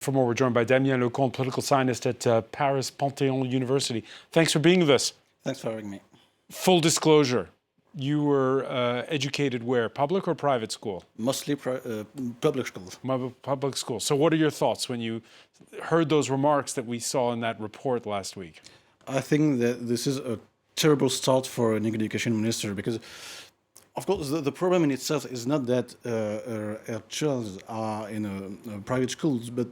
For more, we're joined by Damien Lecomte, political scientist at Paris Panthéon University. Thanks for being with us. Thanks for having me. Full disclosure, you were educated where? Public or private school? Mostly public schools. Public school. So what are your thoughts when you heard those remarks that we saw in that report last week? I think that this is a terrible start for an education minister because, of course, the problem in itself is not that our children are in private schools, but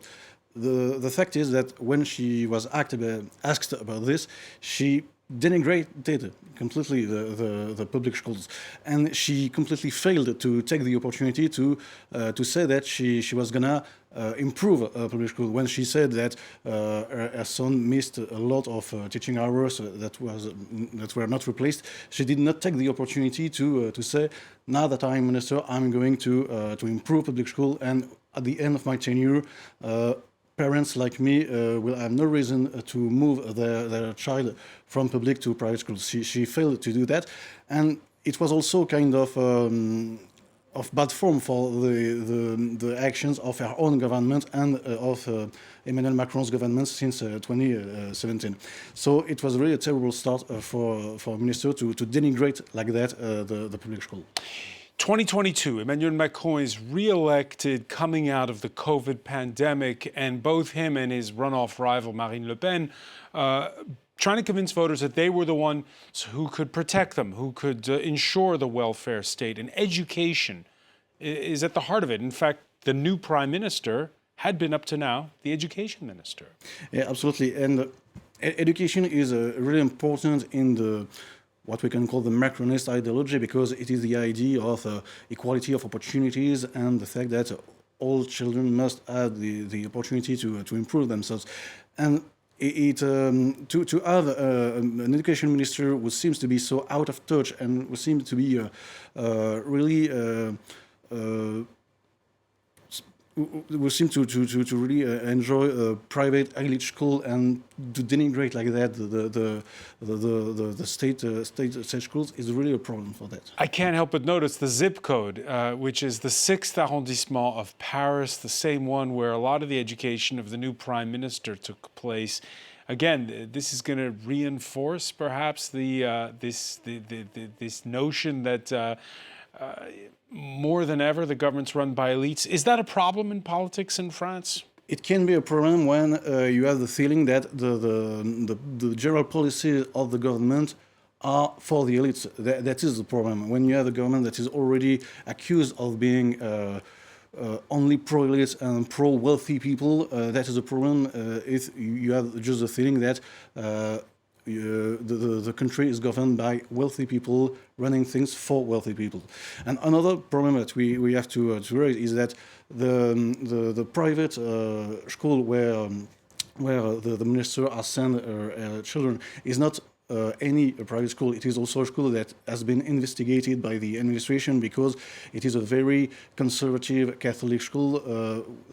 the fact is that when she was asked about this, she denigrated completely the public schools, and she completely failed to take the opportunity to say that she was gonna improve public school. When she said that her son missed a lot of teaching hours that were not replaced, she did not take the opportunity to say, now that I'm minister, I'm going to improve public school, and at the end of my tenure, parents like me will have no reason to move their child from public to private schools. She failed to do that, and it was also kind of bad form for the actions of our own government and of Emmanuel Macron's government since 2017. So it was really a terrible start for a minister to denigrate like that the public school. 2022, Emmanuel Macron is re-elected coming out of the COVID pandemic, and both him and his runoff rival Marine Le Pen trying to convince voters that they were the ones who could protect them, who could ensure the welfare state. And education is at the heart of it. In fact, the new prime minister had been up to now the education minister. Yeah, absolutely. And education is really important in what we can call the Macronist ideology, because it is the idea of equality of opportunities and the fact that all children must have the opportunity to improve themselves. And to have an education minister who seems to be so out of touch and who seems to be really we seem to really enjoy private elite school, and to denigrate like that the state schools is really a problem for that. I can't help but notice the zip code, which is the 6th arrondissement of Paris, the same one where a lot of the education of the new prime minister took place. Again, this is going to reinforce perhaps this notion that more than ever, the government's run by elites. Is that a problem in politics in France? It can be a problem when you have the feeling that the general policies of the government are for the elites. That is the problem. When you have a government that is already accused of being only pro-elites and pro-wealthy people, that is a problem if you have just the feeling that the country is governed by wealthy people running things for wealthy people. And another problem that we have to raise is that the private school where the minister has sent her children is not any private school. It is also a school that has been investigated by the administration because it is a very conservative Catholic school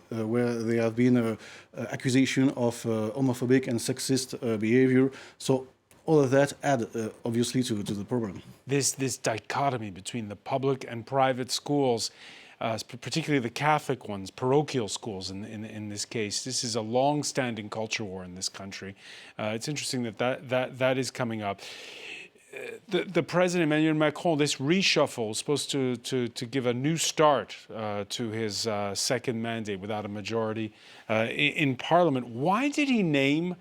where there have been accusation of homophobic and sexist behavior. So all of that add obviously to the problem. This dichotomy between the public and private schools, particularly the Catholic ones, parochial schools in this case. This is a long-standing culture war in this country. It's interesting that is coming up. The President, Emmanuel Macron, this reshuffle is supposed to give a new start to his second mandate without a majority in Parliament. Why did he name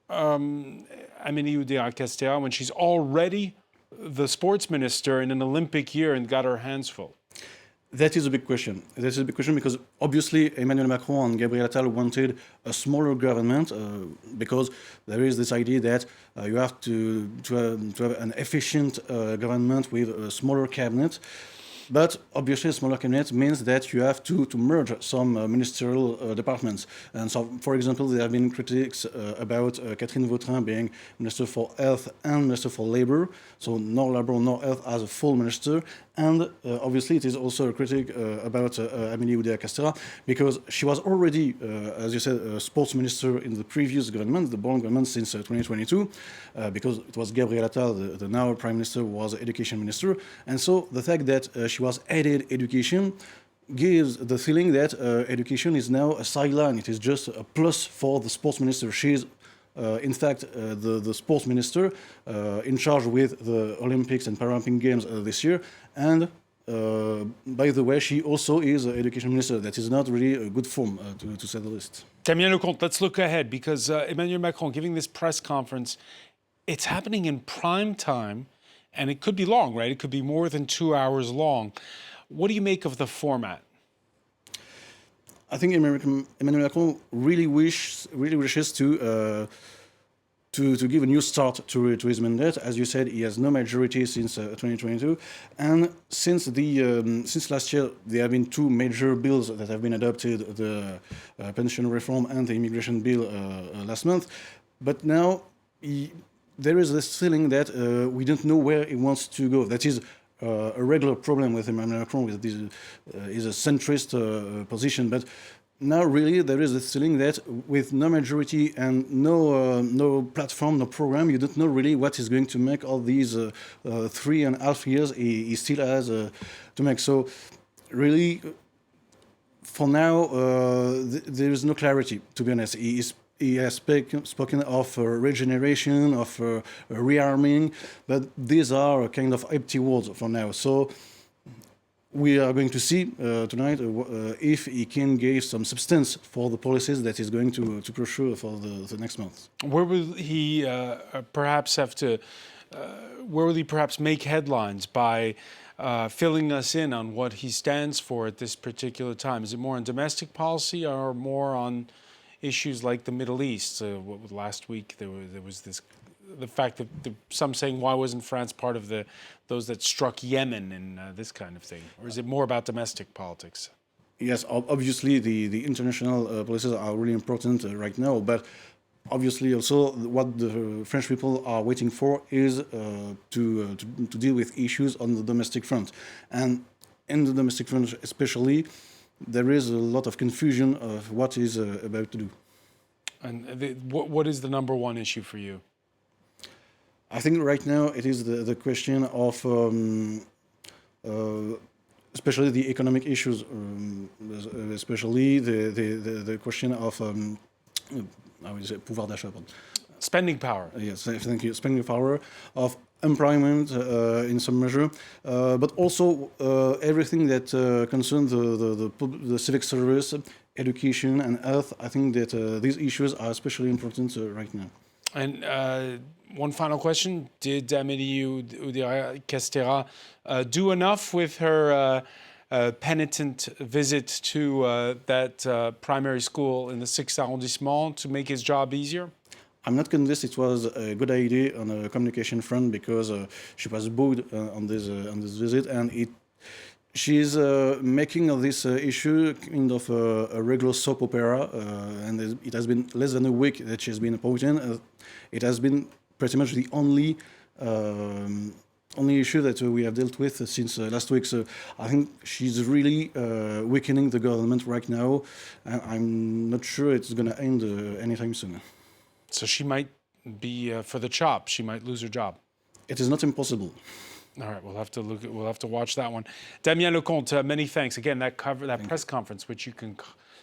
Amélie Oudéa-Castéra when she's already the sports minister in an Olympic year and got her hands full? That is a big question. That is a big question because obviously Emmanuel Macron and Gabriel Attal wanted a smaller government because there is this idea that you have to have an efficient government with a smaller cabinet. But obviously, a smaller cabinet means that you have to merge some ministerial departments. And so, for example, there have been critics about Catherine Vautrin being Minister for Health and Minister for Labour, so nor Labour nor Health as a full minister. And obviously, it is also a critic about Amélie Oudéa-Castéra because she was already, as you said, a sports minister in the previous government, the Born government since 2022, because it was Gabriel Attal, the now Prime Minister, was education minister. And so the fact that she was added education gives the feeling that education is now a sideline. It is just a plus for the sports minister. She's in fact, the sports minister in charge with the Olympics and Paralympic Games this year. And by the way, she also is an education minister. That is not really a good form, to say the least. Damien Lecomte, let's look ahead, because Emmanuel Macron giving this press conference, it's happening in prime time, and it could be long, right? It could be more than 2 hours long. What do you make of the format? I think Emmanuel Macron really wishes to give a new start to his mandate. As you said, he has no majority since 2022, and since last year there have been two major bills that have been adopted: the pension reform and the immigration bill last month. But now there is this feeling that we don't know where he wants to go. That is a regular problem with Emmanuel Macron, with this is a centrist position. But now really there is a feeling that with no majority and no platform, no program, you don't know really what is going to make all these 3.5 years he still has to make. So really, for now, there is no clarity, to be honest. He has spoken of regeneration, of rearming, but these are kind of empty words for now. So we are going to see tonight if he can give some substance for the policies that he's going to pursue for the next month. Where will he perhaps have to? Where will he perhaps make headlines by filling us in on what he stands for at this particular time? Is it more on domestic policy or more on issues like the Middle East? Last week there was the fact that some saying, why wasn't France part of those that struck Yemen and this kind of thing? Or is it more about domestic politics? Yes, obviously the international policies are really important right now, but obviously also what the French people are waiting for is to deal with issues on the domestic front. And in the domestic front especially, there is a lot of confusion of what is about to do. And what is the number one issue for you? I think right now it is the question of especially the economic issues, especially the question of how is it, pouvoir d'achat. Spending power. Yes, thank you. Spending power, of employment in some measure, but also everything that concerns the civic service, education and health. I think that these issues are especially important right now. And one final question: did Amélie Oudéa-Castéra do enough with her penitent visit to that primary school in the 6th arrondissement to make his job easier? I'm not convinced it was a good idea on a communication front, because she was booed on this visit, and she's making of this issue kind of a regular soap opera, and it has been less than a week that she's been appointed. It has been pretty much the only issue that we have dealt with since last week. So I think she's really weakening the government right now, and I'm not sure it's going to end anytime soon. So she might be for the chop. She might lose her job. It is not impossible. All right, we'll have to look. We'll have to watch that one. Damien Lecomte, many thanks again. That press conference, which you can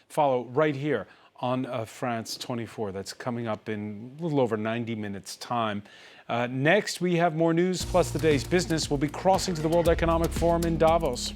follow right here on France 24. That's coming up in a little over 90 minutes' time. Next, we have more news plus the day's business. We'll be crossing to the World Economic Forum in Davos.